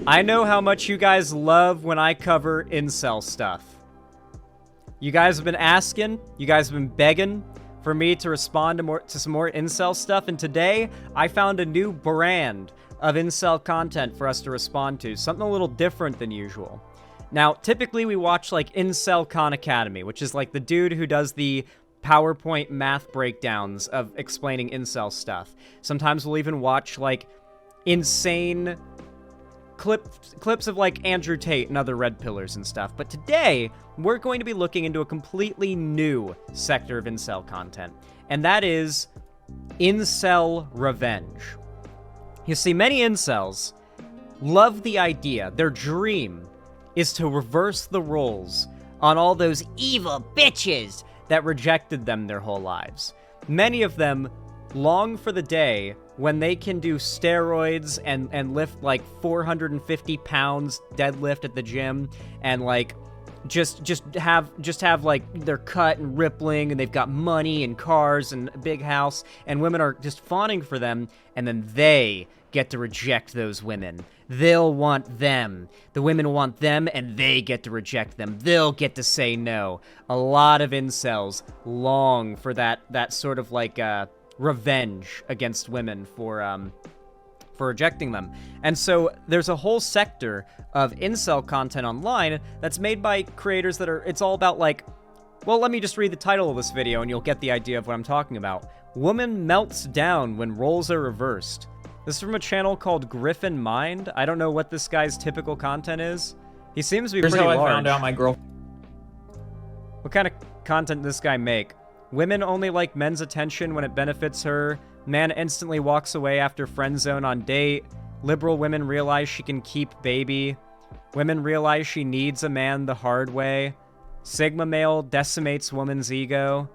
I know how much you guys love when I cover incel stuff. You guys have been asking, you guys have been begging for me to respond to some more incel stuff, and today I found a new brand of incel content for us to respond to, something a little different than usual. Now, typically we watch like Incel Khan Academy, which is like the dude who does the PowerPoint math breakdowns of explaining incel stuff. Sometimes we'll even watch like insane clips of like Andrew Tate and other red pillars and stuff. But today, we're going to be looking into a completely new sector of incel content, and that is incel revenge. You see, many incels love the idea, their dream is to reverse the roles on all those evil bitches that rejected them their whole lives. Many of them long for the day when they can do steroids and lift like 450 pounds deadlift at the gym and like just have like their cut and rippling, and they've got money and cars and a big house, and women are just fawning for them, and then they get to reject those women. They'll want them. The women want them, and they get to reject them. They'll get to say no. A lot of incels long for that sort of like revenge against women for rejecting them. And so there's a whole sector of incel content online that's made by creators that it's all about like, well, let me just read the title of this video and you'll get the idea of what I'm talking about. Woman melts down when roles are reversed. This is from a channel called Griffin Mind. I don't know what this guy's typical content is. He seems to be pretty large. Here's how I found out my girl. What kind of content does this guy make? Women only like men's attention when it benefits her. Man instantly walks away after friend zone on date. Liberal women realize she can keep baby. Women realize she needs a man the hard way. Sigma male decimates woman's ego.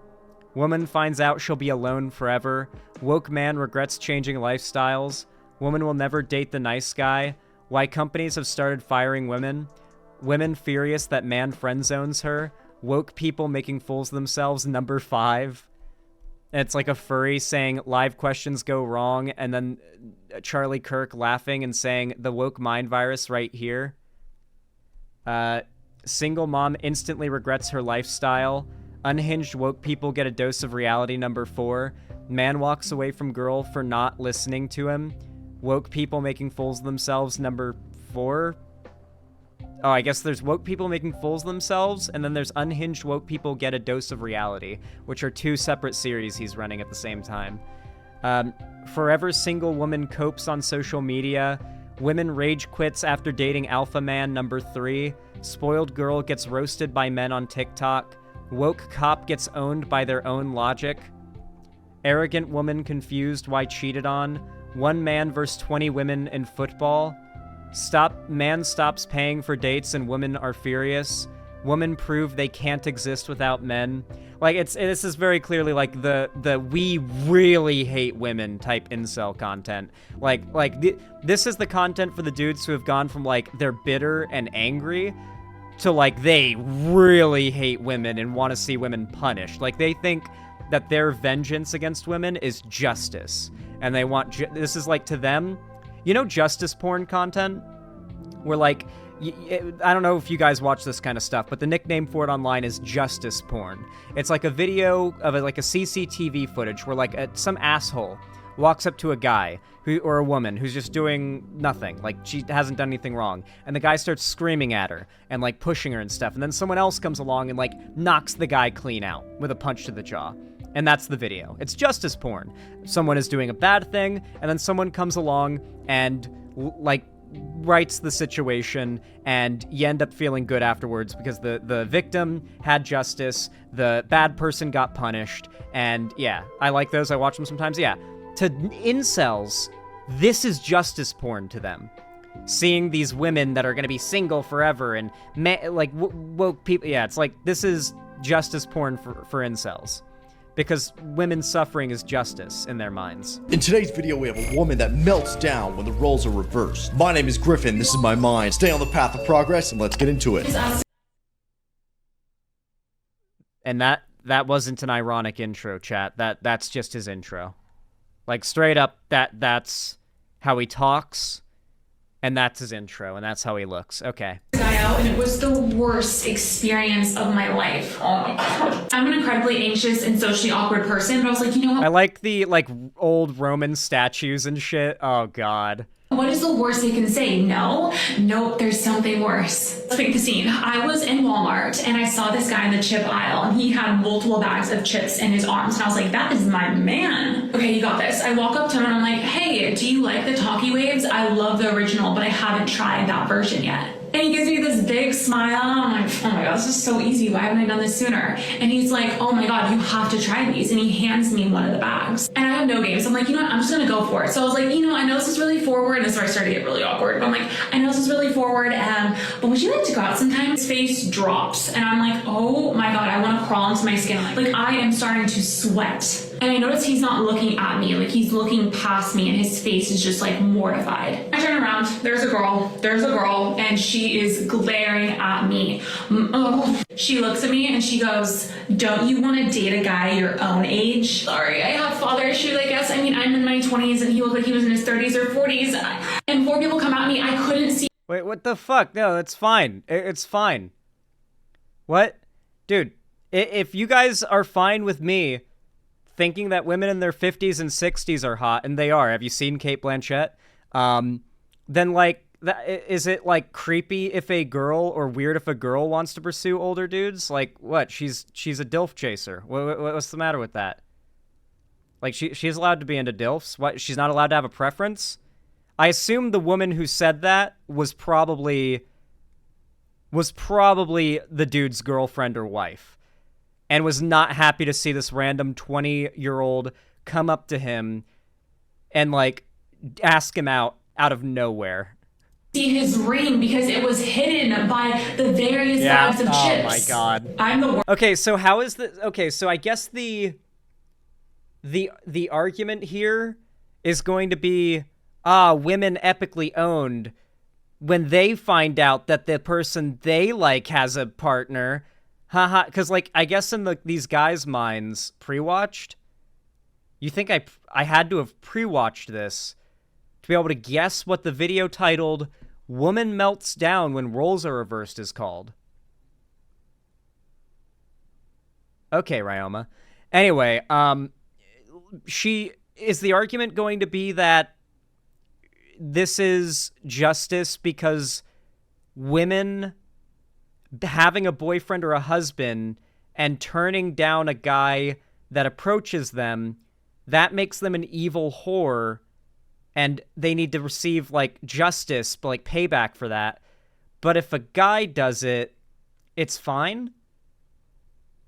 Woman finds out she'll be alone forever. Woke man regrets changing lifestyles. Woman will never date the nice guy. Why companies have started firing women. Women furious that man friend zones her. Woke people making fools of themselves, number 5. And it's like a furry saying live questions go wrong, and then Charlie Kirk laughing and saying the woke mind virus right here. Single mom instantly regrets her lifestyle. Unhinged woke people get a dose of reality, number 4. Man walks away from girl for not listening to him. Woke people making fools of themselves, number 4. Oh, I guess there's woke people making fools of themselves, and then there's unhinged woke people get a dose of reality, which are 2 separate series he's running at the same time. Forever single woman copes on social media. Women rage quits after dating alpha man, number 3. Spoiled girl gets roasted by men on TikTok. Woke cop gets owned by their own logic. Arrogant woman confused why cheated on. One man versus 20 women in football. Man stops paying for dates and women are furious. Women prove they can't exist without men. Like, this is very clearly like the we really hate women type incel content. This is the content for the dudes who have gone from like they're bitter and angry to like they really hate women and want to see women punished. Like, they think that their vengeance against women is justice, and they want this is like to them, you know, justice porn content, where like I don't know if you guys watch this kind of stuff, but the nickname for it online is justice porn. It's like a video of like a CCTV footage where like some asshole walks up to a guy or a woman who's just doing nothing, like she hasn't done anything wrong, and the guy starts screaming at her and like pushing her and stuff, and then someone else comes along and like knocks the guy clean out with a punch to the jaw. And that's the video. It's justice porn. Someone is doing a bad thing, and then someone comes along and like rights the situation, and you end up feeling good afterwards because the victim had justice, the bad person got punished, and yeah, I like those. I watch them sometimes. Yeah, to incels, this is justice porn to them. Seeing these women that are going to be single forever and woke people. Yeah, it's like this is justice porn for incels. Because women's suffering is justice in their minds. In today's video, we have a woman that melts down when the roles are reversed. My name is Griffin, this is my mind. Stay on the path of progress, and let's get into it. And that wasn't an ironic intro, chat. That's just his intro. Like, straight up, that's how he talks. And that's his intro, and that's how he looks. Okay. Guy out, and it was the worst experience of my life. Oh my god. I'm an incredibly anxious and socially awkward person, but I was like, you know what? I like the old Roman statues and shit. Oh god. What is the worst they can say? No? Nope, there's something worse. Let's make the scene. I was in Walmart and I saw this guy in the chip aisle and he had multiple bags of chips in his arms. And I was like, that is my man. Okay, you got this. I walk up to him and I'm like, hey, do you like the Talkie Waves? I love the original, but I haven't tried that version yet. And he gives me this big smile. I'm like, oh my god, this is so easy. Why haven't I done this sooner? And he's like, oh my god, you have to try these. And he hands me one of the bags. And I have no game. So I'm like, you know what? I'm just gonna go for it. So I was like, you know, I know this is really forward. And this is where I started to get really awkward. But I'm like, I know this is really forward. But would you like to go out sometime? His face drops. And I'm like, oh my god, I want to crawl into my skin. Like I am starting to sweat. And I notice he's not looking at me. Like he's looking past me and his face is just like mortified. I turn around. There's a girl. And she is glaring at me. Oh. She looks at me and she goes, don't you want to date a guy your own age? Sorry, I have father issues, I guess. I mean, I'm in my 20s and he looked like he was in his 30s or 40s. And 4 people come at me. I couldn't see. Wait, what the fuck? No, it's fine. It's fine. What? Dude, if you guys are fine with me thinking that women in their 50s and 60s are hot, and they are, have you seen Cate Blanchett? Then, like, is it, like, creepy if a girl, or weird if a girl wants to pursue older dudes? Like, what? She's a DILF chaser. What's the matter with that? Like, she's allowed to be into DILFs? What? She's not allowed to have a preference? I assume the woman who said that was probably the dude's girlfriend or wife, and was not happy to see this random 20-year-old come up to him and, like, ask him out of nowhere. See his ring because it was hidden by the various bags of chips. Oh my god. I'm the worst. Okay, so how is the... Okay, so I guess the argument here is going to be, women epically owned when they find out that the person they like has a partner. Haha, because, like, I guess in these guys' minds, pre-watched, you think I had to have pre-watched this to be able to guess what the video titled "Woman Melts Down When Roles Are Reversed" is called. Okay, Ryoma. Anyway, is the argument going to be that this is justice because women having a boyfriend or a husband and turning down a guy that approaches them, that makes them an evil whore, and they need to receive, like, justice, like, payback for that. But if a guy does it, it's fine?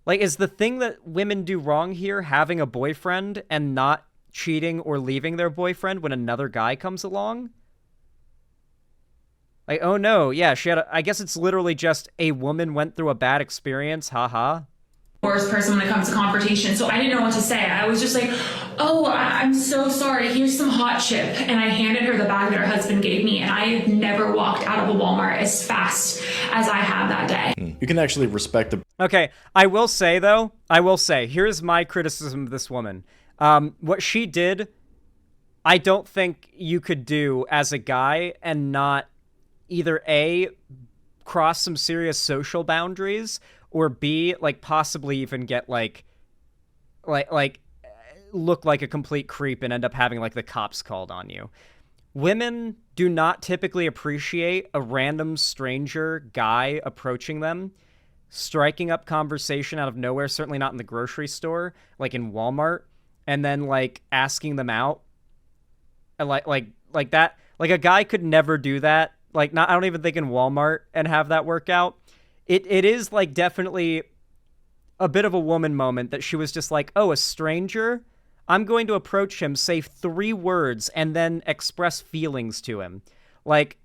Like, is the thing that women do wrong here having a boyfriend and not cheating or leaving their boyfriend when another guy comes along? Like, oh no, yeah, I guess it's literally just a woman went through a bad experience, haha. Worst person when it comes to confrontation, so I didn't know what to say. I was just like, oh, I'm so sorry, here's some hot chip. And I handed her the bag that her husband gave me, and I have never walked out of a Walmart as fast as I have that day. You can actually respect the... Okay, I will say, here's my criticism of this woman. What she did, I don't think you could do as a guy and not either A, cross some serious social boundaries, or B, like, possibly even get, like look like a complete creep and end up having, like, the cops called on you. Women do not typically appreciate a random stranger guy approaching them, striking up conversation out of nowhere, certainly not in the grocery store, like in Walmart, and then, like, asking them out. Like that. Like, a guy could never do that. Like, I don't even think in Walmart and have that work out. It is, like, definitely a bit of a woman moment that she was just like, oh, a stranger? I'm going to approach him, say 3 words, and then express feelings to him. Like,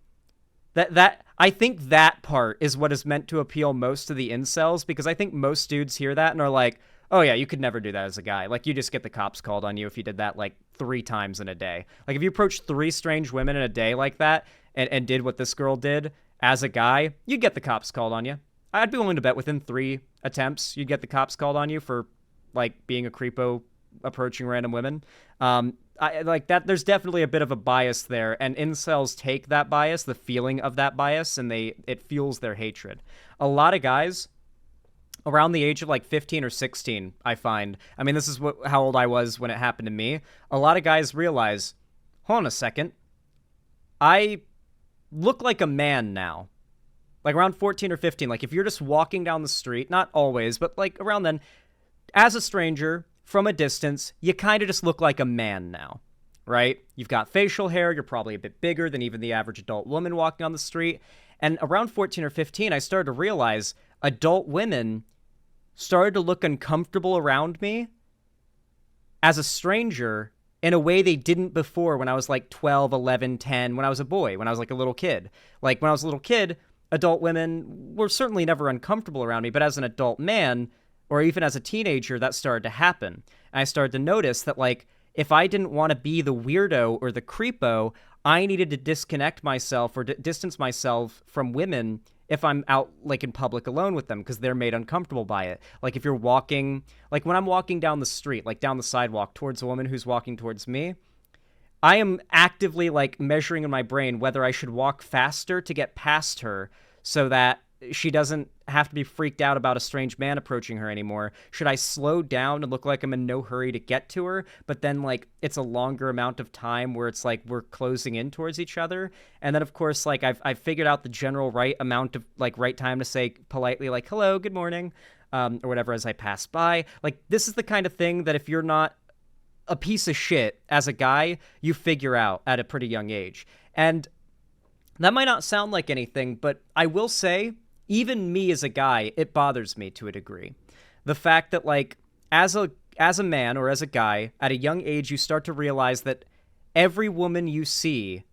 that I think that part is what is meant to appeal most to the incels, because I think most dudes hear that and are like, oh yeah, you could never do that as a guy. Like, you just get the cops called on you if you did that, like, 3 times in a day. Like, if you approached 3 strange women in a day like that and did what this girl did as a guy, you'd get the cops called on you. I'd be willing to bet within 3 attempts you'd get the cops called on you for, like, being a creepo approaching random women. I like that. There's definitely a bit of a bias there, and incels take that bias, the feeling of that bias, and it fuels their hatred. A lot of guys around the age of like 15 or 16, I find. I mean, this is how old I was when it happened to me. A lot of guys realize, hold on a second, I look like a man now. Like around 14 or 15, like if you're just walking down the street, not always, but like around then, as a stranger, from a distance, you kind of just look like a man now, right? You've got facial hair, you're probably a bit bigger than even the average adult woman walking on the street. And around 14 or 15, I started to realize adult women started to look uncomfortable around me as a stranger in a way they didn't before when I was like 12, 11, 10, when I was a boy, when I was like a little kid. Like when I was a little kid, adult women were certainly never uncomfortable around me, but as an adult man, or even as a teenager, that started to happen. And I started to notice that, like, if I didn't want to be the weirdo or the creepo, I needed to disconnect myself or distance myself from women if I'm out, like, in public alone with them, because they're made uncomfortable by it. Like, if you're walking, like, when I'm walking down the street, like, down the sidewalk towards a woman who's walking towards me, I am actively, like, measuring in my brain whether I should walk faster to get past her so that she doesn't have to be freaked out about a strange man approaching her anymore. Should I slow down and look like I'm in no hurry to get to her, but then, like, it's a longer amount of time where it's like we're closing in towards each other? And then, of course, like, I've figured out the general right amount of, like, right time to say politely, like, hello, good morning, or whatever as I pass by. Like, this is the kind of thing that if you're not a piece of shit as a guy, you figure out at a pretty young age. And that might not sound like anything, but I will say, even me as a guy, it bothers me to a degree. The fact that, like, as a man or as a guy, at a young age, you start to realize that every woman you see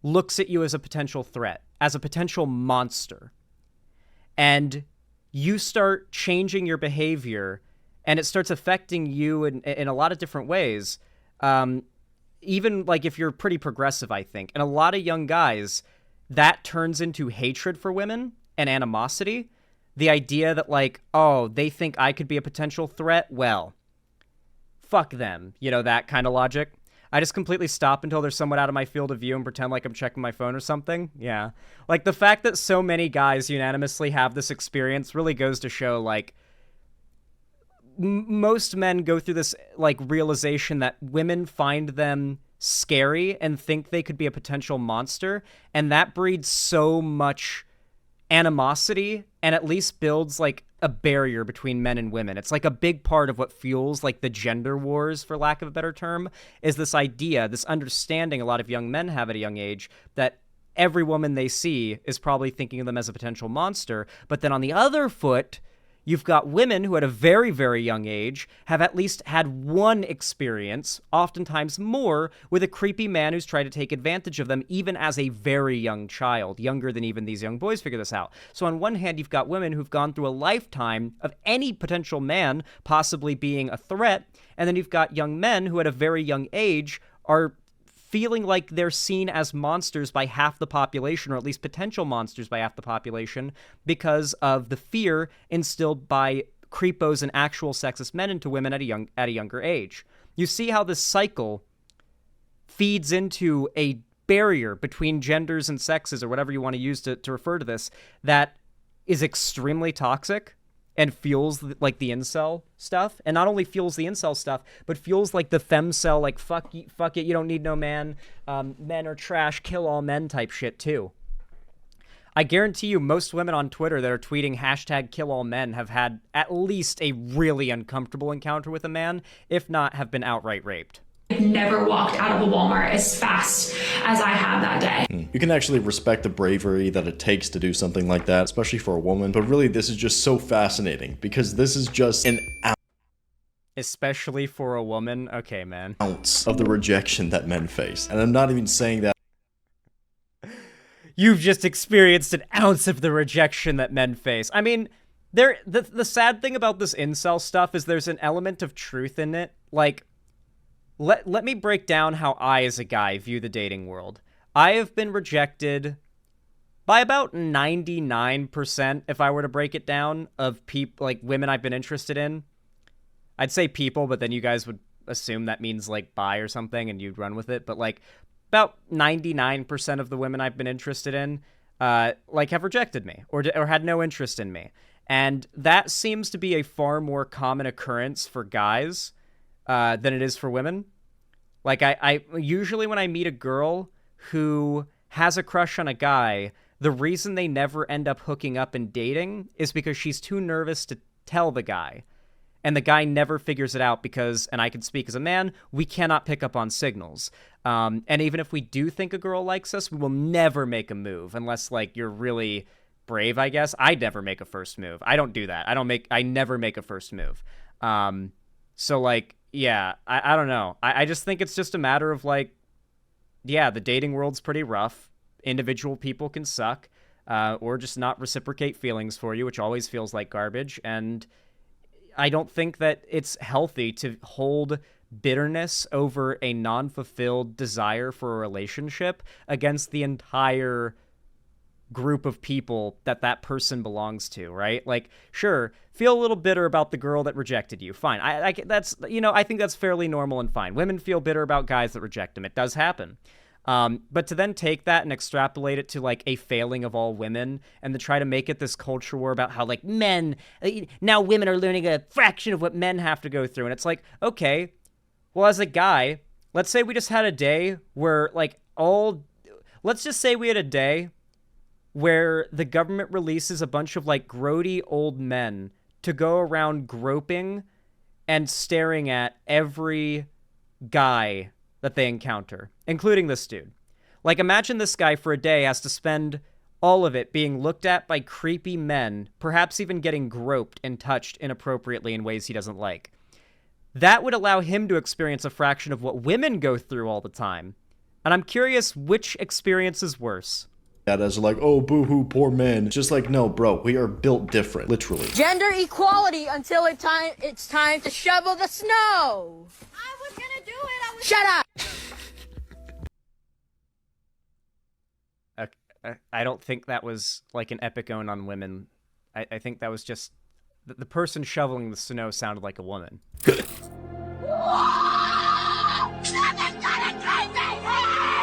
looks at you as a potential threat, as a potential monster. And you start changing your behavior, and it starts affecting you in a lot of different ways. Even, like, if you're pretty progressive, I think. And a lot of young guys, that turns into hatred for women and animosity. The idea that, like, oh, they think I could be a potential threat? Well, fuck them. You know, that kind of logic. I just completely stop until there's someone out of my field of view and pretend like I'm checking my phone or something. Yeah. Like, the fact that so many guys unanimously have this experience really goes to show, like, most men go through this, like, realization that women find them scary and think they could be a potential monster, and that breeds so much animosity and at least builds, like, a barrier between men and women. It's like a big part of what fuels, like, the gender wars, for lack of a better term, is this idea, this understanding a lot of young men have at a young age that every woman they see is probably thinking of them as a potential monster. But then on the other foot, you've got women who at a very, very young age have at least had one experience, oftentimes more, with a creepy man who's tried to take advantage of them even as a very young child, younger than even these young boys figure this out. So on one hand, you've got women who've gone through a lifetime of any potential man possibly being a threat, and then you've got young men who at a very young age are feeling like they're seen as monsters by half the population, or at least potential monsters by half the population, because of the fear instilled by creepos and actual sexist men into women at a younger age. You see how this cycle feeds into a barrier between genders and sexes, or whatever you want to use to refer to this, that is extremely toxic and fuels, like, the incel stuff. And not only fuels the incel stuff, but fuels, like, the femcel, like, fuck it, you don't need no man, men are trash, kill all men type shit too. I guarantee you most women on Twitter that are tweeting hashtag kill all men have had at least a really uncomfortable encounter with a man, if not have been outright raped. I've never walked out of a Walmart as fast as I have that day. You can actually respect the bravery that it takes to do something like that, especially for a woman. But really, this is just so fascinating because this is just an Especially for a woman? Okay, man. ounce of the rejection that men face. And I'm not even saying that. You've just experienced an ounce of the rejection that men face. I mean, the sad thing about this incel stuff is there's an element of truth in it. Like, let me break down how I, as a guy, view the dating world. I have been rejected by about 99%, if I were to break it down, of people, like, women I've been interested in. I'd say people, but then you guys would assume that means like bi or something and you'd run with it. But like about 99% of the women I've been interested in, like have rejected me or had no interest in me. And that seems to be a far more common occurrence for guys than it is for women. Like I usually when I meet a girl who has a crush on a guy, the reason they never end up hooking up and dating is because she's too nervous to tell the guy. And the guy never figures it out because, and I can speak as a man, we cannot pick up on signals. And even if we do think a girl likes us, we will never make a move unless, like, you're really brave, I guess. I never make a first move. I don't do that. I never make a first move. So, like, yeah, I don't know. I just think it's just a matter of, like, yeah, the dating world's pretty rough. Individual people can suck or just not reciprocate feelings for you, which always feels like garbage. And I don't think that it's healthy to hold bitterness over a non-fulfilled desire for a relationship against the entire group of people that person belongs to, right? Like, sure, feel a little bitter about the girl that rejected you. Fine. I think that's fairly normal and fine. Women feel bitter about guys that reject them. It does happen. But to then take that and extrapolate it to like a failing of all women and to try to make it this culture war about how like men, now women are learning a fraction of what men have to go through. And it's like, okay, well, as a guy, let's say we just had a day where let's just say we had a day where the government releases a bunch of like grody old men to go around groping and staring at every guy that they encounter, including this dude. Like, imagine this guy for a day has to spend all of it being looked at by creepy men, perhaps even getting groped and touched inappropriately in ways he doesn't like. That would allow him to experience a fraction of what women go through all the time. And I'm curious which experience is worse. That as like, oh, boo-hoo, poor men. Just like, no, bro, we are built different, literally. Gender equality until it's time to shovel the snow. I was gonna do it. Shut up. I don't think that was like an epic own on women. I think that was just the person shoveling the snow sounded like a woman. Good.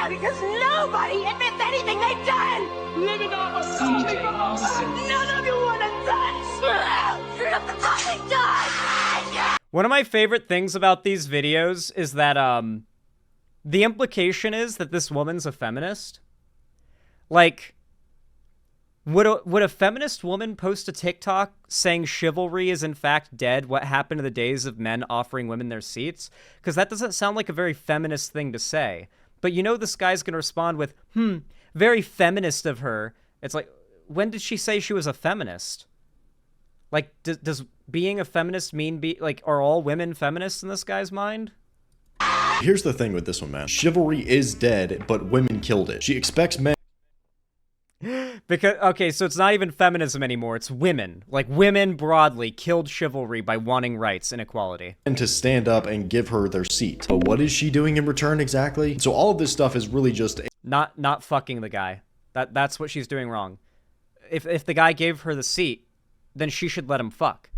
Because nobody admits anything they've done! Living off of something none of you want to touch! You're not the fucking done! One of my favorite things about these videos is that the implication is that this woman's a feminist. Like, would a feminist woman post a TikTok saying chivalry is in fact dead? What happened to the days of men offering women their seats? Because that doesn't sound like a very feminist thing to say. But you know this guy's going to respond with, very feminist of her. It's like, when did she say she was a feminist? Like, does being a feminist mean are all women feminists in this guy's mind? Here's the thing with this one, man. Chivalry is dead, but women killed it. She expects men. Because, okay, so it's not even feminism anymore. It's women. Like, women broadly killed chivalry by wanting rights and equality. And to stand up and give her their seat. But what is she doing in return exactly? So all of this stuff is really just... Not fucking the guy. That's what she's doing wrong. If the guy gave her the seat, then she should let him fuck.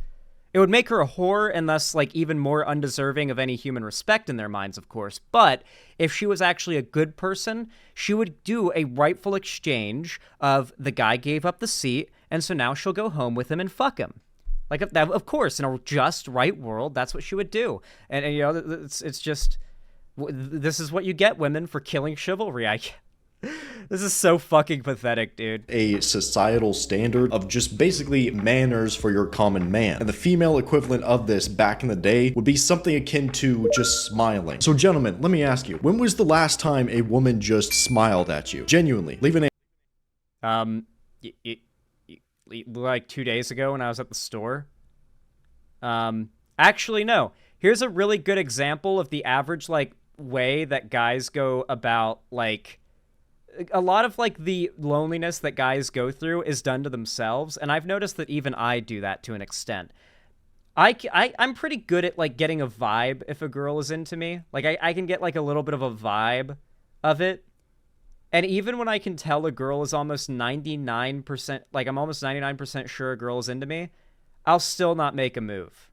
It would make her a whore and thus, like, even more undeserving of any human respect in their minds, of course. But if she was actually a good person, she would do a rightful exchange of the guy gave up the seat, and so now she'll go home with him and fuck him. Like, of course, in a just, right world, that's what she would do. And you know, it's just... This is what you get, women, for killing chivalry. This is so fucking pathetic, dude. A societal standard of just basically manners for your common man. And the female equivalent of this back in the day would be something akin to just smiling. So gentlemen, let me ask you, when was the last time a woman just smiled at you? Genuinely, leave an like 2 days ago when I was at the store. Actually, no. Here's a really good example of the average, like, way that guys go about, like... A lot of, like, the loneliness that guys go through is done to themselves, and I've noticed that even I do that to an extent. I'm pretty good at, like, getting a vibe if a girl is into me. Like, I can get, like, a little bit of a vibe of it. And even when I can tell a girl is almost 99%, like, I'm almost 99% sure a girl is into me, I'll still not make a move.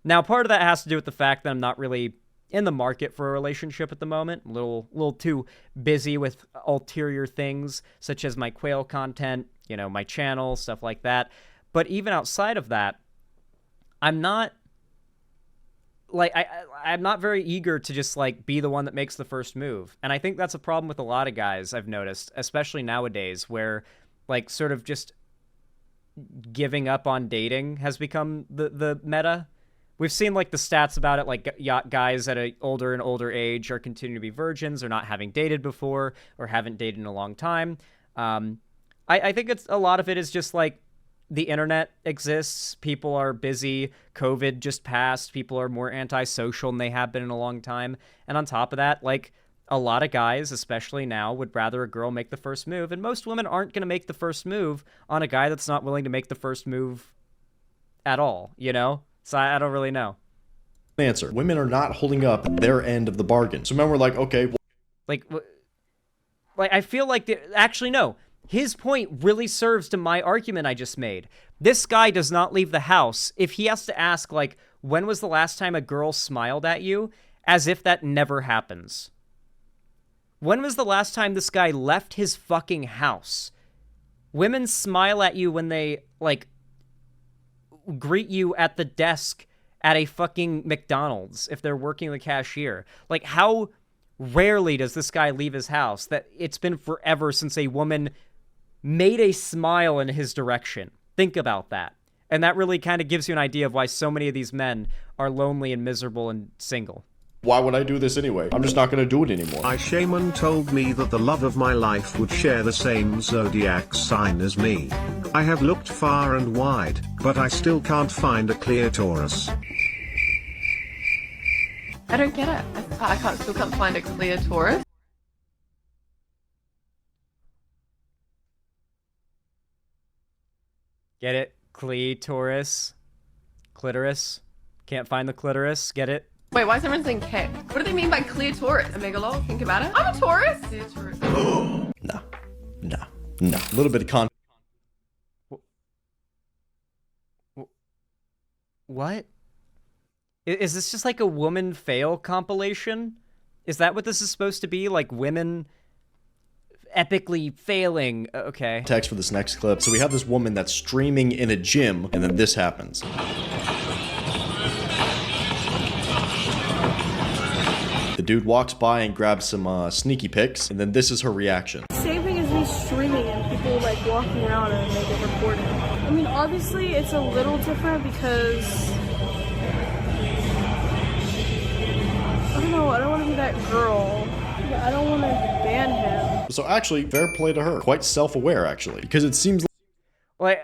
Now, part of that has to do with the fact that I'm not really in the market for a relationship at the moment. A little too busy with ulterior things, such as my Quail content, you know, my channel, stuff like that. But even outside of that, I'm not, like, I'm not very eager to just, like, be the one that makes the first move. And I think that's a problem with a lot of guys, I've noticed, especially nowadays, where, like, sort of just giving up on dating has become the meta. We've seen, like, the stats about it, like, guys at an older and older age are continuing to be virgins or not having dated before or haven't dated in a long time. I think a lot of it is just, like, the internet exists. People are busy. COVID just passed. People are more antisocial than they have been in a long time. And on top of that, like, a lot of guys, especially now, would rather a girl make the first move. And most women aren't going to make the first move on a guy that's not willing to make the first move at all, you know? So I don't really know. Answer. Women are not holding up their end of the bargain. So men were like, okay. Well, like I feel like, actually, no. His point really serves to my argument I just made. This guy does not leave the house if he has to ask, like, when was the last time a girl smiled at you? As if that never happens. When was the last time this guy left his fucking house? Women smile at you when they, like, greet you at the desk at a fucking McDonald's if they're working the cashier. Like, how rarely does this guy leave his house? That it's been forever since a woman made a smile in his direction. Think about that. And that really kind of gives you an idea of why so many of these men are lonely and miserable and single. Why would I do this anyway? I'm just not going to do it anymore. My shaman told me that the love of my life would share the same zodiac sign as me. I have looked far and wide, but I still can't find a clear Taurus. I don't get it. I still can't find a clear Taurus. Get it? Clitoris. Clitoris. Can't find the clitoris. Get it? Wait, why is everyone saying K? What do they mean by clear Taurus? A megalol? Think about it. I'm a Taurus. Clear Taurus. No. A little bit of context. What? Is this just like a woman fail compilation? Is that what this is supposed to be? Like women epically failing? Okay. Text for this next clip. So we have this woman that's streaming in a gym, and then this happens. The dude walks by and grabs some sneaky pics, and then this is her reaction. Same thing as me streaming and people like walking around and they get recorded. I mean, obviously it's a little different because I don't know, I don't want to be that girl. I don't want to ban him. So actually, fair play to her. Quite self-aware, actually, because it seems like,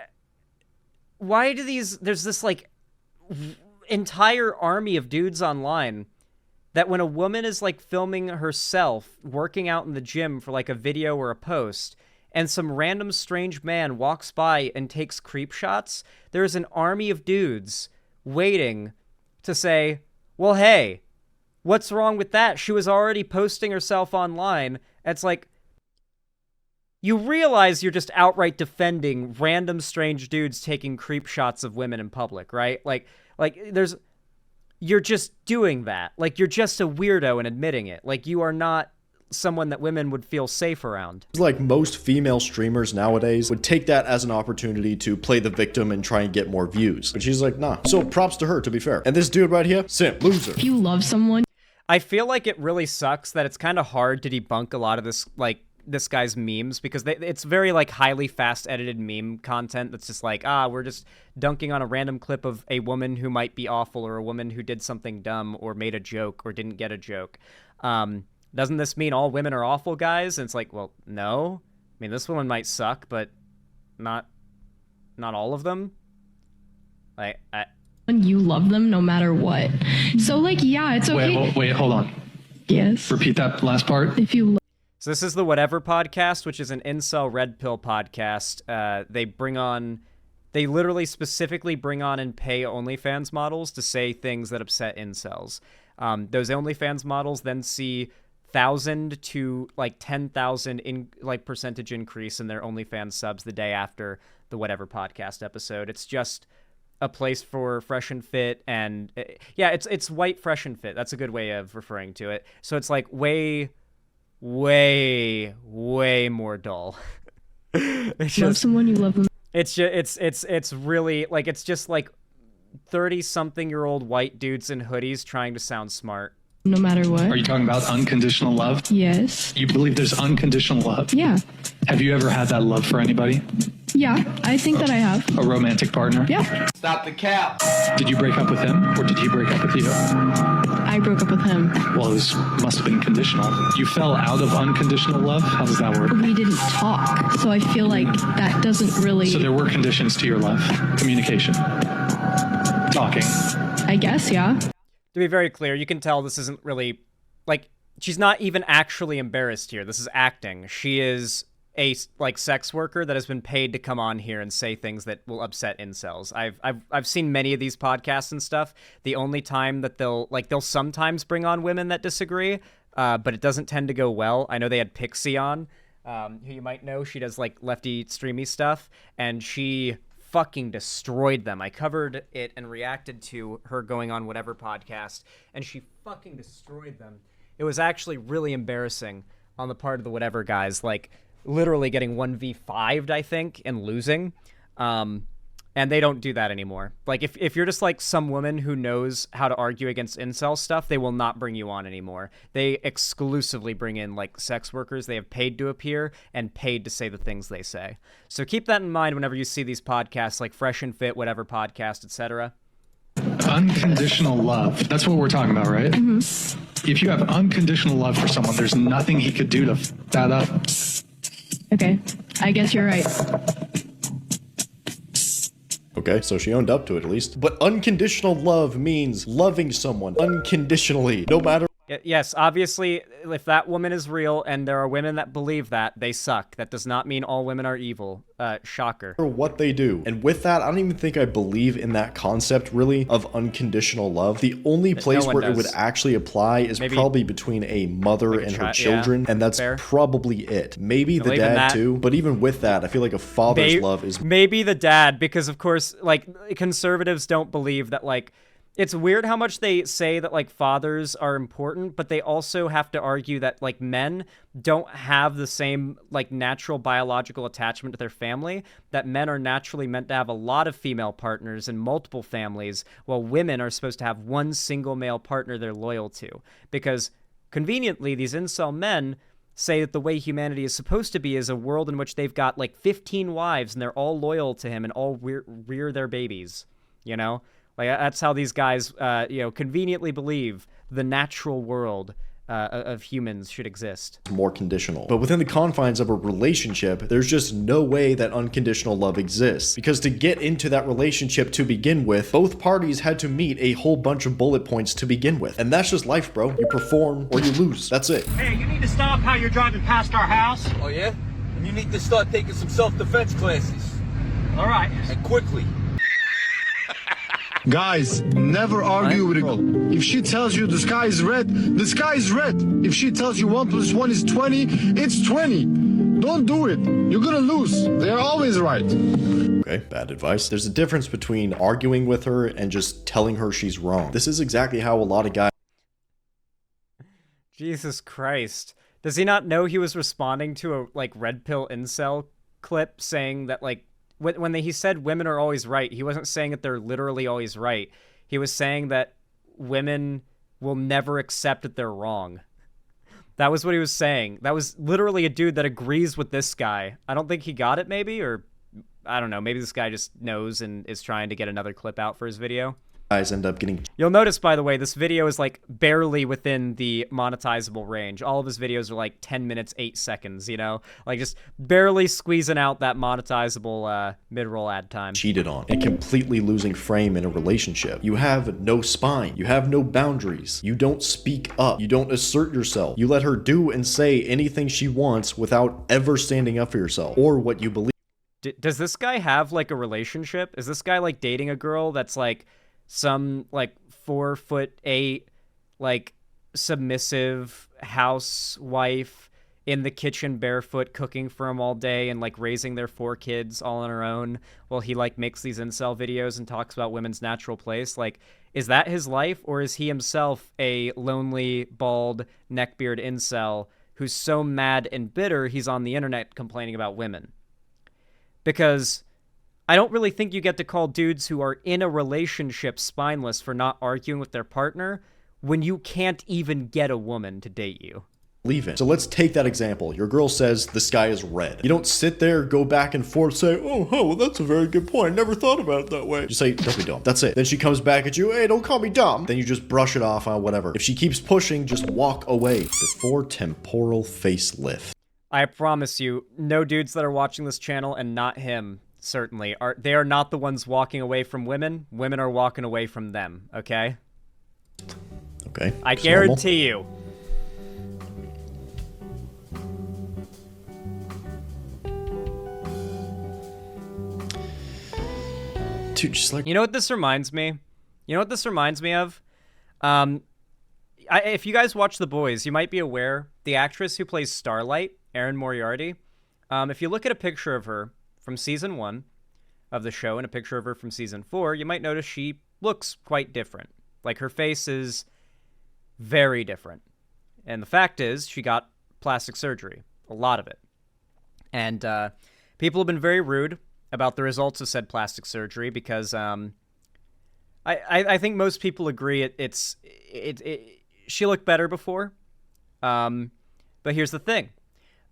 why do there's this like entire army of dudes online that when a woman is like filming herself working out in the gym for like a video or a post and some random strange man walks by and takes creep shots, there's an army of dudes waiting to say, well, hey, what's wrong with that? She was already posting herself online. It's like, you realize you're just outright defending random strange dudes taking creep shots of women in public, right? Like you're just doing that. Like, you're just a weirdo and admitting it. Like, you are not someone that women would feel safe around. like most female streamers nowadays would take that as an opportunity to play the victim and try and get more views. But she's like, nah. So props to her, to be fair. And this dude right here, simp, loser. If you love someone, I feel like it really sucks that it's kind of hard to debunk a lot of this, like, this guy's memes, because it's very like highly fast edited meme content that's just like, we're just dunking on a random clip of a woman who might be awful or a woman who did something dumb or made a joke or didn't get a joke. Doesn't this mean all women are awful, guys? And it's like, well, no. I mean, this woman might suck, but not all of them. Like, you love them no matter what. So like, yeah, it's okay. Wait, hold on. Yes. Repeat that last part. If you So this is the Whatever podcast, which is an incel red pill podcast. They literally specifically bring on and pay OnlyFans models to say things that upset incels. Those OnlyFans models then see 1,000 to like 10,000 in like percentage increase in their OnlyFans subs the day after the Whatever podcast episode. It's just a place for fresh and fit, and yeah, it's white fresh and fit. That's a good way of referring to it. So it's like way more dull. Love someone, you love them. It's just it's really like it's just like 30-something-year-old white dudes in hoodies trying to sound smart. No matter what. Are you talking about unconditional love? Yes. You believe there's unconditional love? Yeah. Have you ever had that love for anybody? Yeah, I think that I have. A romantic partner? Yeah. Stop the cap. Did you break up with him, or did he break up with you? I broke up with him. Well, it must have been conditional. You fell out of unconditional love? How does that work? We didn't talk, so I feel like that doesn't really... So there were conditions to your love. Communication. Talking. I guess, yeah. To be very clear, you can tell this isn't really, like, she's not even actually embarrassed here. This is acting. She is a, like, sex worker that has been paid to come on here and say things that will upset incels. I've seen many of these podcasts and stuff. The only time that they'll sometimes bring on women that disagree, but it doesn't tend to go well. I know they had Pixie on, who you might know. She does, like, lefty streamy stuff, and she fucking destroyed them. I covered it and reacted to her going on whatever podcast, and she fucking destroyed them. It was actually really embarrassing on the part of the whatever guys, like literally getting 1v5'd, I think, and losing. And they don't do that anymore. Like, if you're just like some woman who knows how to argue against incel stuff, they will not bring you on anymore. They exclusively bring in, like, sex workers. They have paid to appear and paid to say the things they say. So keep that in mind whenever you see these podcasts, like Fresh and Fit, whatever podcast, etc. Unconditional love. That's what we're talking about, right? Mm-hmm. If you have unconditional love for someone, there's nothing he could do to f that up. Okay, I guess you're right. Okay, so she owned up to it at least. But unconditional love means loving someone unconditionally, no matter... Yes, obviously, if that woman is real and there are women that believe that, they suck. That does not mean all women are evil. Shocker. What they do. And with that, I don't even think I believe in that concept, really, of unconditional love. The only place where it would actually apply is probably between a mother and her children, and that's probably it. Maybe the dad too, but even with that, I feel like a father's love is... Maybe the dad, because of course, like, conservatives don't believe that, like, it's weird how much they say that, like, fathers are important, but they also have to argue that, like, men don't have the same, like, natural biological attachment to their family, that men are naturally meant to have a lot of female partners and multiple families, while women are supposed to have one single male partner they're loyal to. Because, conveniently, these incel men say that the way humanity is supposed to be is a world in which they've got, like, 15 wives, and they're all loyal to him and all rear their babies, you know? Like, that's how these guys, conveniently believe the natural world of humans should exist. More conditional. But within the confines of a relationship, there's just no way that unconditional love exists. Because to get into that relationship to begin with, both parties had to meet a whole bunch of bullet points to begin with. And that's just life, bro. You perform or you lose. That's it. Hey, you need to stop how you're driving past our house. Oh, yeah? And you need to start taking some self-defense classes. All right. And quickly. Guys, never argue with a girl. If she tells you the sky is red, the sky is red. If she tells you 1 + 1 is 20, it's 20. Don't do it. You're gonna lose. They're always right. Okay, bad advice. There's a difference between arguing with her and just telling her she's wrong. This is exactly how a lot of guys... Jesus Christ. Does he not know he was responding to a, like, red pill incel clip saying that, like, when he said women are always right, he wasn't saying that they're literally always right. He was saying that women will never accept that they're wrong. That was what he was saying. That was literally a dude that agrees with this guy. I don't think he got it, maybe, or I don't know. Maybe this guy just knows and is trying to get another clip out for his video. Guys end up getting... You'll notice, by the way, this video is, like, barely within the monetizable range. All of his videos are, like, 10 minutes, 8 seconds, you know? Like, just barely squeezing out that monetizable mid-roll ad time. Cheated on and completely losing frame in a relationship. You have no spine. You have no boundaries. You don't speak up. You don't assert yourself. You let her do and say anything she wants without ever standing up for yourself or what you believe. Does this guy have, like, a relationship? Is this guy, like, dating a girl that's, like, some, like, 4'8", like, submissive housewife in the kitchen barefoot cooking for him all day and like raising their 4 kids all on her own while he like makes these incel videos and talks about women's natural place. Like, is that his life, or is he himself a lonely, bald, neckbeard incel who's so mad and bitter he's on the internet complaining about women? Because I don't really think you get to call dudes who are in a relationship spineless for not arguing with their partner when you can't even get a woman to date you. Believe in. So let's take that example. Your girl says the sky is red. You don't sit there, go back and forth, say, oh, well, that's a very good point. I never thought about it that way. Just say, don't be dumb. That's it. Then she comes back at you, hey, don't call me dumb. Then you just brush it off on whatever. If she keeps pushing, just walk away before temporal facelift. I promise you, no dudes that are watching this channel, and not him, certainly, they are not the ones walking away from women. Women are walking away from them, okay? Okay. I guarantee you. Dude, just like... You know what this reminds me? You know what this reminds me of? If you guys watch The Boys, you might be aware the actress who plays Starlight, Erin Moriarty, if you look at a picture of her from season 1 of the show and a picture of her from season 4, you might notice she looks quite different. Like, her face is very different. And the fact is, she got plastic surgery. A lot of it. And people have been very rude about the results of said plastic surgery because I think most people agree she looked better before. But here's the thing.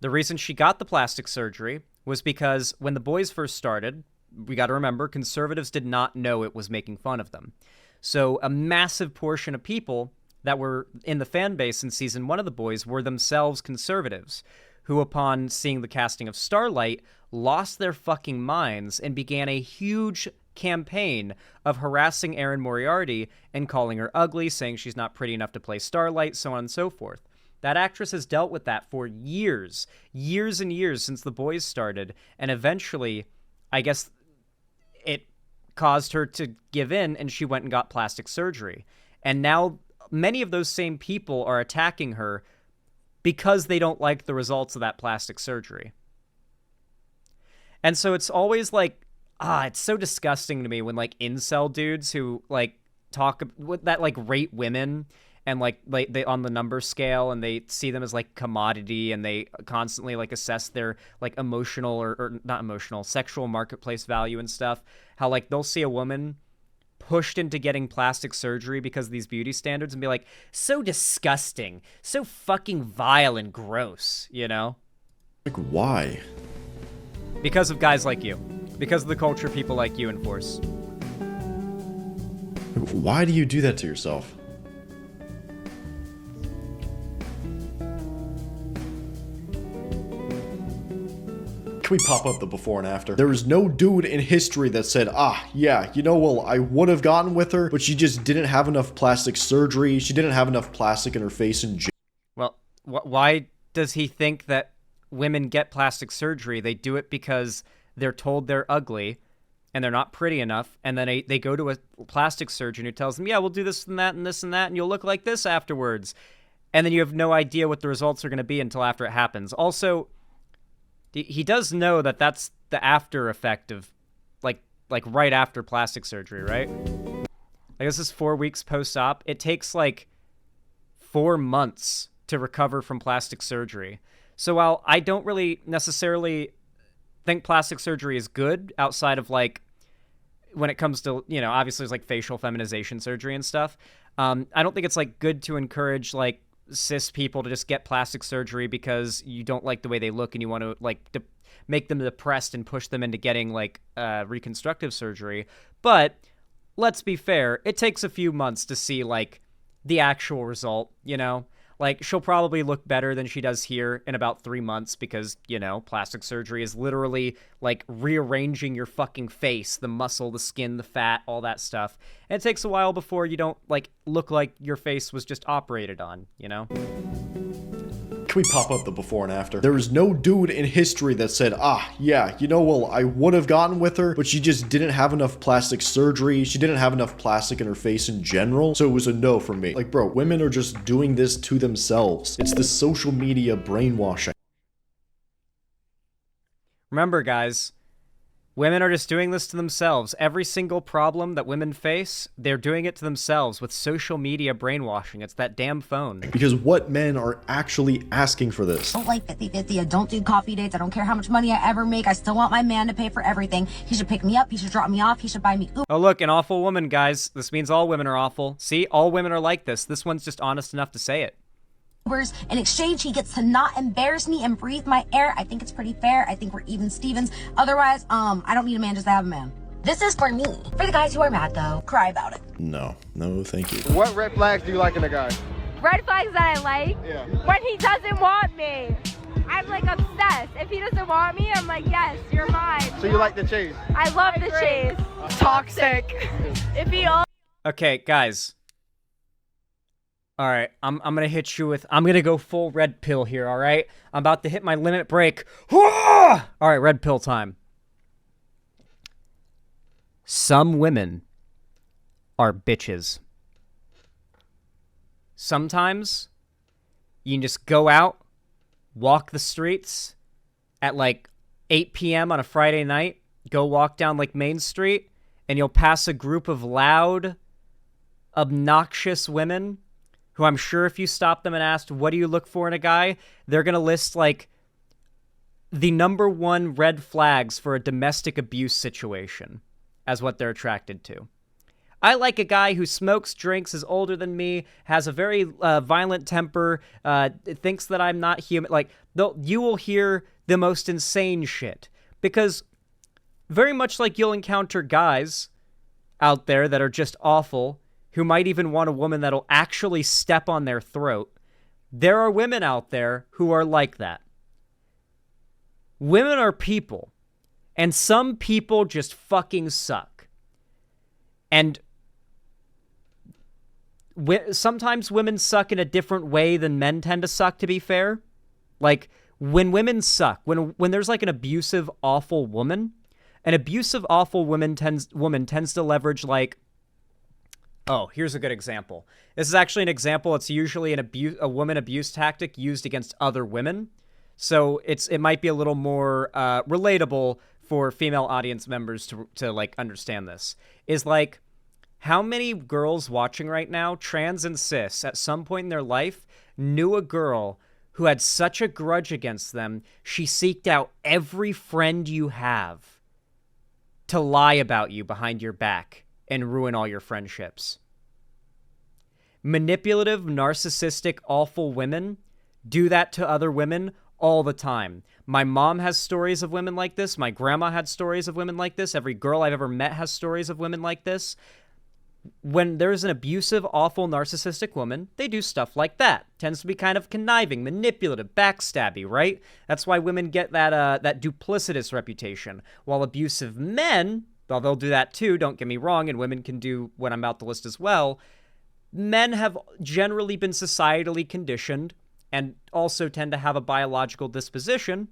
The reason she got the plastic surgery was because when The Boys first started, we got to remember, conservatives did not know it was making fun of them. So a massive portion of people that were in the fan base in season 1 of The Boys were themselves conservatives, who upon seeing the casting of Starlight lost their fucking minds and began a huge campaign of harassing Erin Moriarty and calling her ugly, saying she's not pretty enough to play Starlight, so on and so forth. That actress has dealt with that for years and years since The Boys started, and eventually, I guess, it caused her to give in, and she went and got plastic surgery. And now many of those same people are attacking her because they don't like the results of that plastic surgery. And so it's always like, it's so disgusting to me when like incel dudes who like talk that like rate women and like they on the number scale and they see them as like commodity and they constantly like assess their like emotional or not emotional, sexual marketplace value and stuff. How like they'll see a woman pushed into getting plastic surgery because of these beauty standards and be like, so disgusting, so fucking vile and gross, you know? Like, why? Because of guys like you. Because of the culture people like you enforce. Why do you do that to yourself? Can we pop up the before and after? There was no dude in history that said, yeah, you know, well, I would have gotten with her, but she just didn't have enough plastic surgery. She didn't have enough plastic in her face in jail. Well, why does he think that women get plastic surgery? They do it because they're told they're ugly and they're not pretty enough. And then they go to a plastic surgeon who tells them, yeah, we'll do this and that and this and that, and you'll look like this afterwards. And then you have no idea what the results are going to be until after it happens. Also, he does know that that's the after effect of like right after plastic surgery, right? Like this is 4 weeks post-op. It takes like 4 months to recover from plastic surgery. So while I don't really necessarily think plastic surgery is good outside of like when it comes to, you know, obviously there's like facial feminization surgery and stuff. I don't think it's like good to encourage like cis people to just get plastic surgery because you don't like the way they look and you want to like make them depressed and push them into getting like reconstructive surgery. But let's be fair, it takes a few months to see like the actual result, you know? Like, she'll probably look better than she does here in about 3 months because, you know, plastic surgery is literally, like, rearranging your fucking face, the muscle, the skin, the fat, all that stuff. And it takes a while before you don't, like, look like your face was just operated on, you know? Can we pop up the before and after? There was no dude in history that said, yeah, you know, well, I would have gotten with her, but she just didn't have enough plastic surgery. She didn't have enough plastic in her face in general, so it was a no for me. Like, bro, women are just doing this to themselves. It's the social media brainwashing. Remember, guys, women are just doing this to themselves. Every single problem that women face, they're doing it to themselves with social media brainwashing. It's that damn phone. Because what men are actually asking for this? I don't like 50-50. I don't do coffee dates. I don't care how much money I ever make. I still want my man to pay for everything. He should pick me up. He should drop me off. He should buy me Uber. Oh, look, an awful woman, guys. This means all women are awful. See, all women are like this. This one's just honest enough to say it. In exchange, he gets to not embarrass me and breathe my air. I think it's pretty fair. I think we're even Stevens. Otherwise, I don't need a man just to have a man. This is for me. For the guys who are mad, though, cry about it. No, thank you. What red flags do you like in a guy? Red flags that I like? Yeah. When he doesn't want me. I'm like obsessed. If he doesn't want me, I'm like, yes, you're mine. So you like the chase? I love the chase. Toxic. If he all Okay, guys. All right, I'm gonna hit you with. I'm gonna go full red pill here. All right, I'm about to hit my limit break. All right, red pill time. Some women are bitches. Sometimes you can just go out, walk the streets at like 8 p.m. on a Friday night. Go walk down like Main Street, and you'll pass a group of loud, obnoxious women who I'm sure if you stopped them and asked, what do you look for in a guy? They're going to list, like, the #1 red flags for a domestic abuse situation as what they're attracted to. I like a guy who smokes, drinks, is older than me, has a very violent temper, thinks that I'm not human. Like, you will hear the most insane shit. Because very much like you'll encounter guys out there that are just awful, who might even want a woman that'll actually step on their throat, there are women out there who are like that. Women are people, and some people just fucking suck. And sometimes women suck in a different way than men tend to suck, to be fair. Like, when women suck, when there's like an abusive, awful woman, an abusive, awful woman tends to leverage, like, oh, here's a good example. This is actually an example. It's usually a woman abuse tactic used against other women. So it might be a little more relatable for female audience members to like understand this. Is like, how many girls watching right now, trans and cis, at some point in their life, knew a girl who had such a grudge against them, she seeked out every friend you have to lie about you behind your back and ruin all your friendships. Manipulative, narcissistic, awful women do that to other women all the time. My mom has stories of women like this. My grandma had stories of women like this. Every girl I've ever met has stories of women like this. When there's an abusive, awful, narcissistic woman, they do stuff like that. Tends to be kind of conniving, manipulative, backstabby, right? That's why women get that duplicitous reputation. While abusive men, though they'll do that too, don't get me wrong, and women can do what I'm about to list as well, men have generally been societally conditioned and also tend to have a biological disposition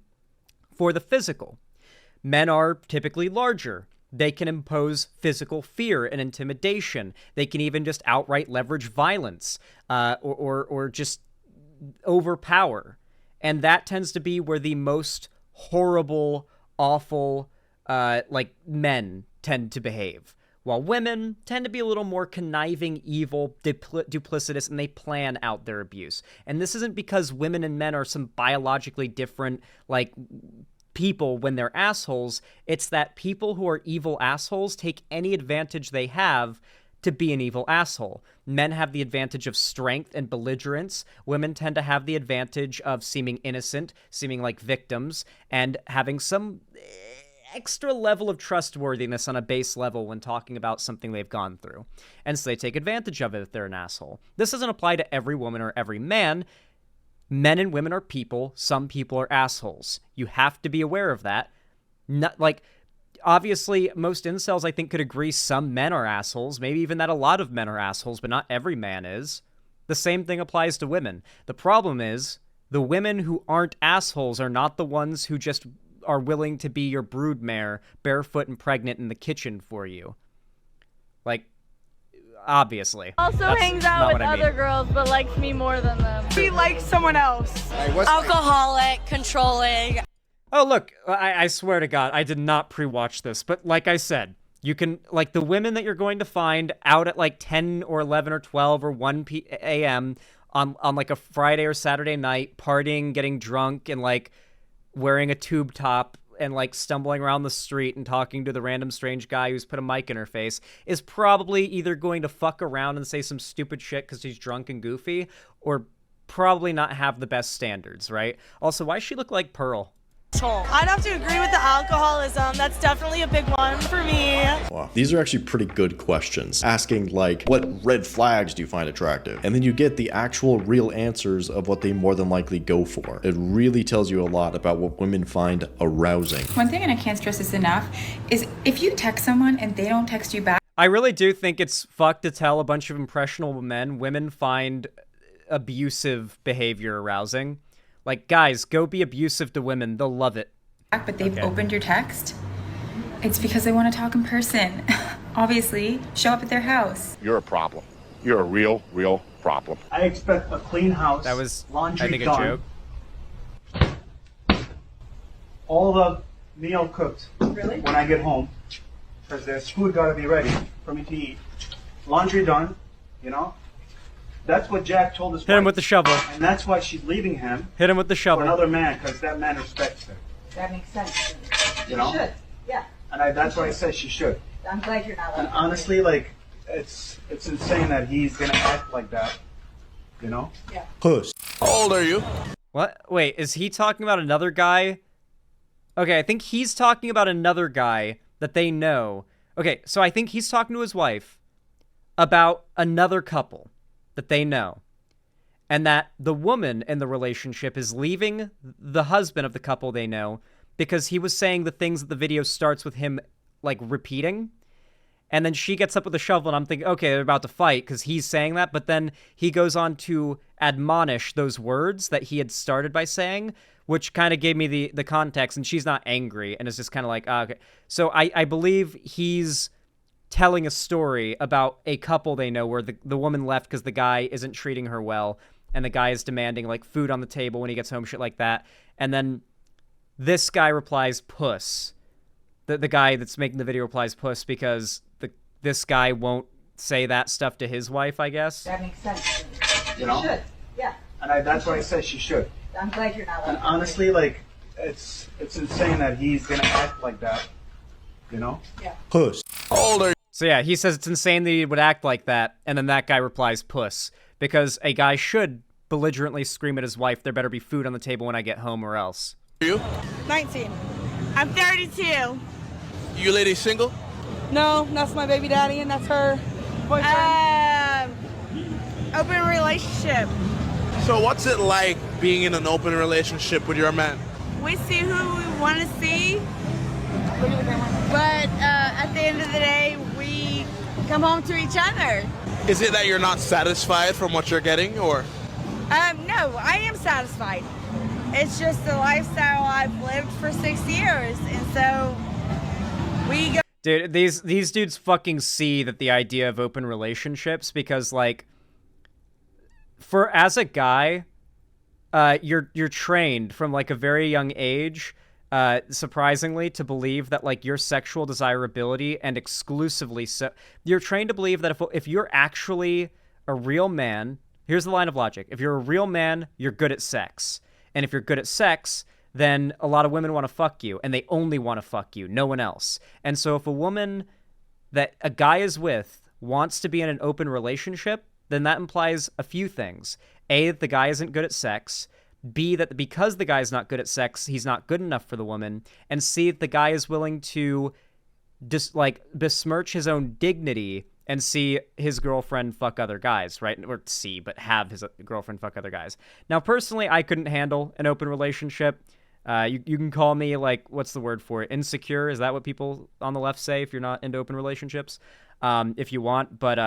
for the physical. Men are typically larger. They can impose physical fear and intimidation. They can even just outright leverage violence or just overpower. And that tends to be where the most horrible, awful, men tend to behave. While women tend to be a little more conniving, evil, duplicitous, and they plan out their abuse. And this isn't because women and men are some biologically different, like, people when they're assholes. It's that people who are evil assholes take any advantage they have to be an evil asshole. Men have the advantage of strength and belligerence. Women tend to have the advantage of seeming innocent, seeming like victims, and having some extra level of trustworthiness on a base level when talking about something they've gone through. And so they take advantage of it if they're an asshole. This doesn't apply to every woman or every man. Men and women are people. Some people are assholes. You have to be aware of that. Not, like, obviously, most incels, I think, could agree some men are assholes. Maybe even that a lot of men are assholes, but not every man is. The same thing applies to women. The problem is, the women who aren't assholes are not the ones who just are willing to be your broodmare, barefoot and pregnant in the kitchen for you. Like, obviously. also hangs out with other girls, but likes me more than them. He likes someone else. Hey, Alcoholic, controlling. Oh, look, I swear to God, I did not pre-watch this, but like I said, you can, like, the women that you're going to find out at, like, 10 or 11 or 12 or 1 a.m. on, like, a Friday or Saturday night, partying, getting drunk, and, like, wearing a tube top and, like, stumbling around the street and talking to the random strange guy who's put a mic in her face, is probably either going to fuck around and say some stupid shit because she's drunk and goofy, or probably not have the best standards, right? Also, why does she look like Pearl? I'd have to agree with the alcoholism. That's definitely a big one for me. Wow. These are actually pretty good questions. Asking, like, what red flags do you find attractive? And then you get the actual real answers of what they more than likely go for. It really tells you a lot about what women find arousing. One thing, and I can't stress this enough, is if you text someone and they don't text you back. I really do think it's fucked to tell a bunch of impressionable men women find abusive behavior arousing. Like, guys, go be abusive to women. They'll love it. But they've opened your text. It's because they want to talk in person. Obviously, show up at their house. You're a problem. You're a real problem. I expect a clean house. That was, laundry I think, done, a joke. all the meal cooked when I get home, because there's food got to be ready for me to eat. Laundry done, you know. That's what Jack told his wife. Hit him with the shovel. And that's why she's leaving him. Hit him with the shovel. For another man, because that man respects her. That makes sense. You know? She should. Yeah. And that's why I said she should. I'm glad you're not. And honestly, like, it's insane that he's gonna act like that. You know? Yeah. Puss. How old are you? What? Wait, is he talking about another guy? Okay, I think he's talking about another guy that they know. Okay, so I think he's talking to his wife about another couple that they know. And that the woman in the relationship is leaving the husband of the couple they know because he was saying the things that the video starts with him, like, repeating. And then she gets up with a shovel, and I'm thinking, okay, they're about to fight because he's saying that. But then he goes on to admonish those words that he had started by saying, which kind of gave me the context. And she's not angry, and it's just kind of like, okay. So I believe he's telling a story about a couple they know where the woman left because the guy isn't treating her well, and the guy is demanding, like, food on the table when he gets home, shit like that. And then this guy replies, puss. The guy that's making the video replies, puss, because this guy won't say that stuff to his wife, I guess. That makes sense. You know? She should. Yeah. And that's why I said she should. I'm glad you're not. And honestly, like, it's insane that he's gonna act like that. You know? Yeah. Puss. How old are you? So yeah, he says it's insane that he would act like that, and then that guy replies, puss. Because a guy should belligerently scream at his wife, there better be food on the table when I get home or else. You? 19. I'm 32. You lady single? No, that's my baby daddy, and that's her boyfriend. Open relationship. So what's it like being in an open relationship with your man? We see who we want to see, but at the end of the day, we come home to each other. Is it that you're not satisfied from what you're getting, or? No, I am satisfied. It's just the lifestyle I've lived for 6 years, and so we go. Dude, these dudes fucking see that the idea of open relationships, because, like, as a guy, you're trained from, like, a very young age, surprisingly, to believe that, like, your sexual desirability, and exclusively so, you're trained to believe that if you're actually a real man, here's the line of logic: if you're a real man, you're good at sex, and if you're good at sex, then a lot of women want to fuck you, and they only want to fuck you, no one else. And so if a woman that a guy is with wants to be in an open relationship, then that implies a few things. A, that the guy isn't good at sex. B, that because the guy's not good at sex, he's not good enough for the woman. And C, that the guy is willing to besmirch his own dignity and see his girlfriend fuck other guys, right? Or C, but have his girlfriend fuck other guys. Now, personally, I couldn't handle an open relationship. You can call me, like, what's the word for it? Insecure? Is that what people on the left say if you're not into open relationships? If you want. But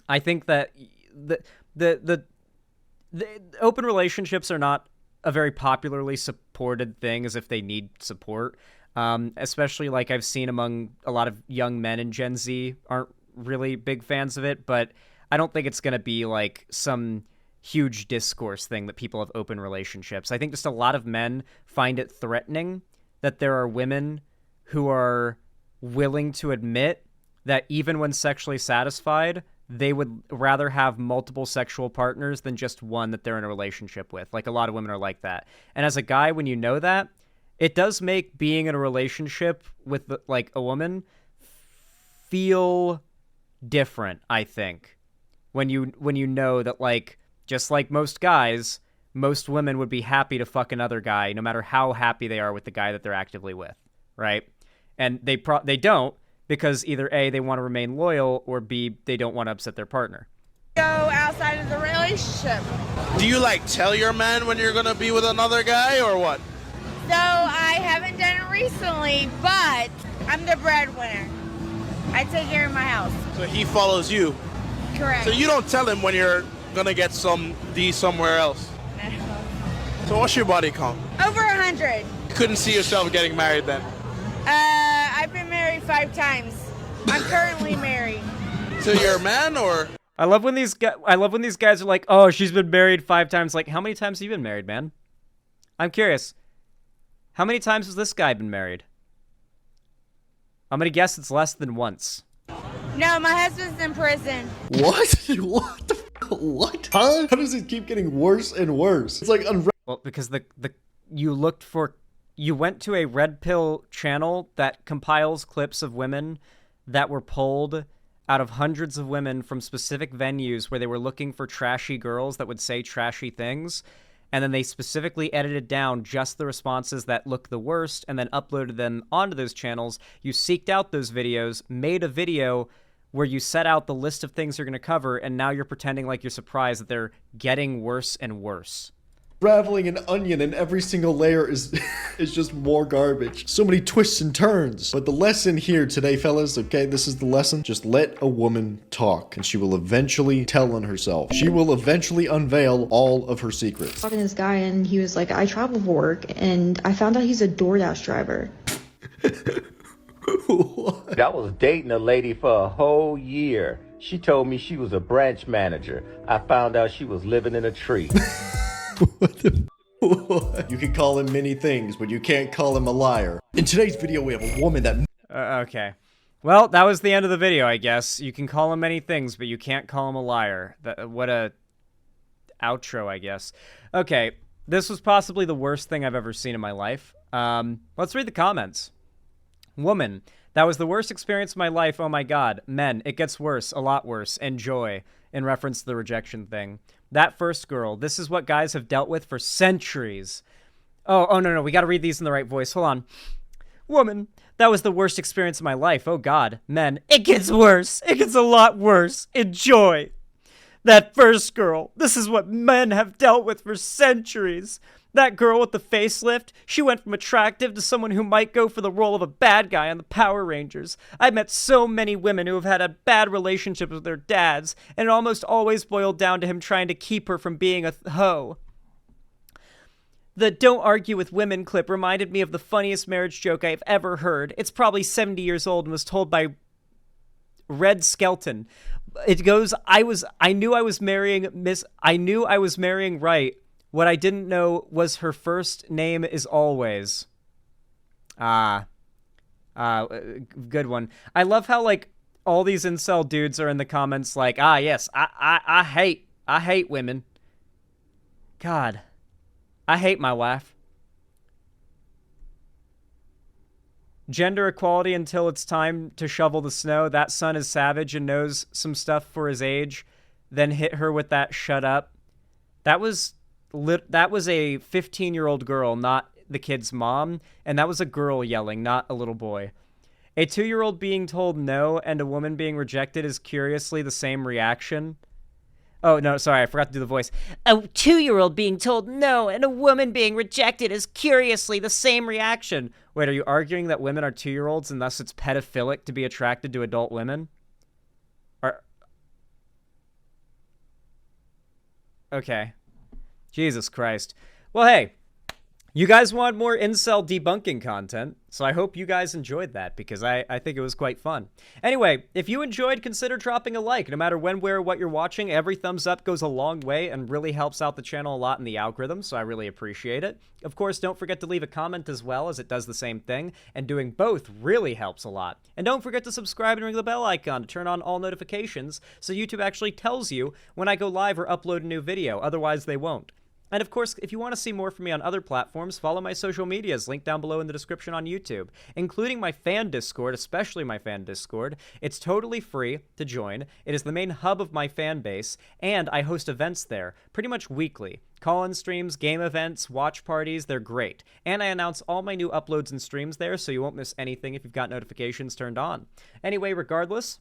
I think that the open relationships are not a very popularly supported thing as if they need support. Especially, like, I've seen among a lot of young men in Gen Z aren't really big fans of it, but I don't think it's going to be, like, some huge discourse thing that people have open relationships. I think just a lot of men find it threatening that there are women who are willing to admit that even when sexually satisfied, they would rather have multiple sexual partners than just one that they're in a relationship with. Like, a lot of women are like that. And as a guy, when you know that, it does make being in a relationship with, like, a woman feel different, I think. When you know that, like, just like most guys, most women would be happy to fuck another guy no matter how happy they are with the guy that they're actively with, right? And they don't, because either A, they want to remain loyal, or B, they don't want to upset their partner. Go outside of the relationship. Do you like tell your man when you're gonna be with another guy or what? So I haven't done it recently, but I'm the breadwinner. I take care of my house. So he follows you. Correct. So you don't tell him when you're gonna get some D somewhere else. So what's your body count? Over 100. Couldn't see yourself getting married then. I've been married 5 times. I'm currently married. So you're a man, or? I love when these guys are like, "Oh, she's been married 5 times." Like, how many times have you been married, man? I'm curious. How many times has this guy been married? I'm gonna guess it's less than once. No, my husband's in prison. What? What the what? Huh? How does it keep getting worse and worse? It's like well, because you went to a red pill channel that compiles clips of women that were pulled out of hundreds of women from specific venues where they were looking for trashy girls that would say trashy things. And then they specifically edited down just the responses that looked the worst and then uploaded them onto those channels. You seeked out those videos, made a video where you set out the list of things you're going to cover, and now you're pretending like you're surprised that they're getting worse and worse. Unraveling an onion, and every single layer is just more garbage. So many twists and turns. But the lesson here today, fellas, okay, this is the lesson. Just let a woman talk, and she will eventually tell on herself. She will eventually unveil all of her secrets. Talking to this guy, and he was like, I travel for work, and I found out he's a DoorDash driver. I was dating a lady for a whole year. She told me she was a branch manager. I found out she was living in a tree. You can call him many things, but you can't call him a liar. In today's video, we have a woman that... Okay. Well, that was the end of the video, I guess. You can call him many things, but you can't call him a liar. What a outro, I guess. Okay, this was possibly the worst thing I've ever seen in my life. Let's read the comments. Woman, that was the worst experience of my life. Oh my god. Men, it gets worse, a lot worse. Enjoy, in reference to the rejection thing. That first girl, this is what guys have dealt with for centuries. Oh, no, we gotta read these in the right voice. Hold on. Woman, that was the worst experience of my life. Oh god. Men, it gets worse. It gets a lot worse. Enjoy. That first girl, this is what men have dealt with for centuries. That girl with the facelift, she went from attractive to someone who might go for the role of a bad guy on the Power Rangers. I've met so many women who have had a bad relationship with their dads, and it almost always boiled down to him trying to keep her from being a hoe. The "don't argue with women" clip reminded me of the funniest marriage joke I've ever heard. It's probably 70 years old and was told by Red Skelton. It goes, I knew I was marrying right. What I didn't know was her first name is always. Good one. I love how, like, all these incel dudes are in the comments like, yes, I hate women. God, I hate my wife. Gender equality until it's time to shovel the snow. That son is savage and knows some stuff for his age. Then hit her with that shut up. That was a 15-year-old girl, not the kid's mom, and that was a girl yelling, not a little boy. A 2-year-old being told no and a woman being rejected is curiously the same reaction. Oh, no, sorry, I forgot to do the voice. A 2-year-old being told no and a woman being rejected is curiously the same reaction. Wait, are you arguing that women are 2-year-olds and thus it's pedophilic to be attracted to adult women? Okay. Jesus Christ. Well, hey, You guys want more incel debunking content, so I hope you guys enjoyed that, because I think it was quite fun. Anyway, if you enjoyed, consider dropping a like. No matter when, where, or what you're watching, every thumbs up goes a long way and really helps out the channel a lot in the algorithm, so I really appreciate it. Of course, don't forget to leave a comment as well, as it does the same thing, and doing both really helps a lot. And don't forget to subscribe and ring the bell icon to turn on all notifications, so YouTube actually tells you when I go live or upload a new video, otherwise they won't. And of course, if you want to see more from me on other platforms, follow my social medias, linked down below in the description on YouTube, including my fan Discord, especially my fan Discord. It's totally free to join. It is the main hub of my fan base, and I host events there, pretty much weekly. Call-in streams, game events, watch parties, they're great. And I announce all my new uploads and streams there, so you won't miss anything if you've got notifications turned on. Anyway, regardless,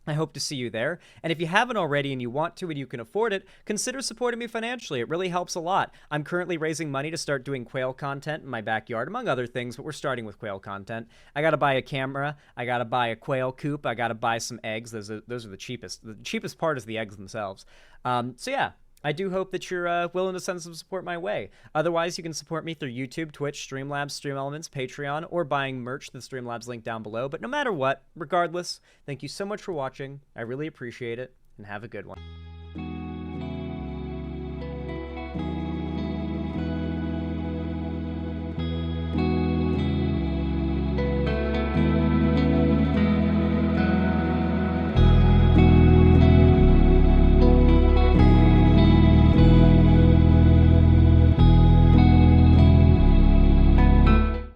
I hope to see you there, and if you haven't already and you want to and you can afford it, consider supporting me financially. It really helps a lot. I'm currently raising money to start doing quail content in my backyard, among other things, but we're starting with quail content. I gotta buy a camera, I gotta buy a quail coop, I gotta buy some eggs. Those are the cheapest. The cheapest part is the eggs themselves. So yeah. I do hope that you're willing to send some support my way. Otherwise, you can support me through YouTube, Twitch, Streamlabs, Stream Elements, Patreon, or buying merch, the Streamlabs link down below. But no matter what, regardless, thank you so much for watching. I really appreciate it, and have a good one.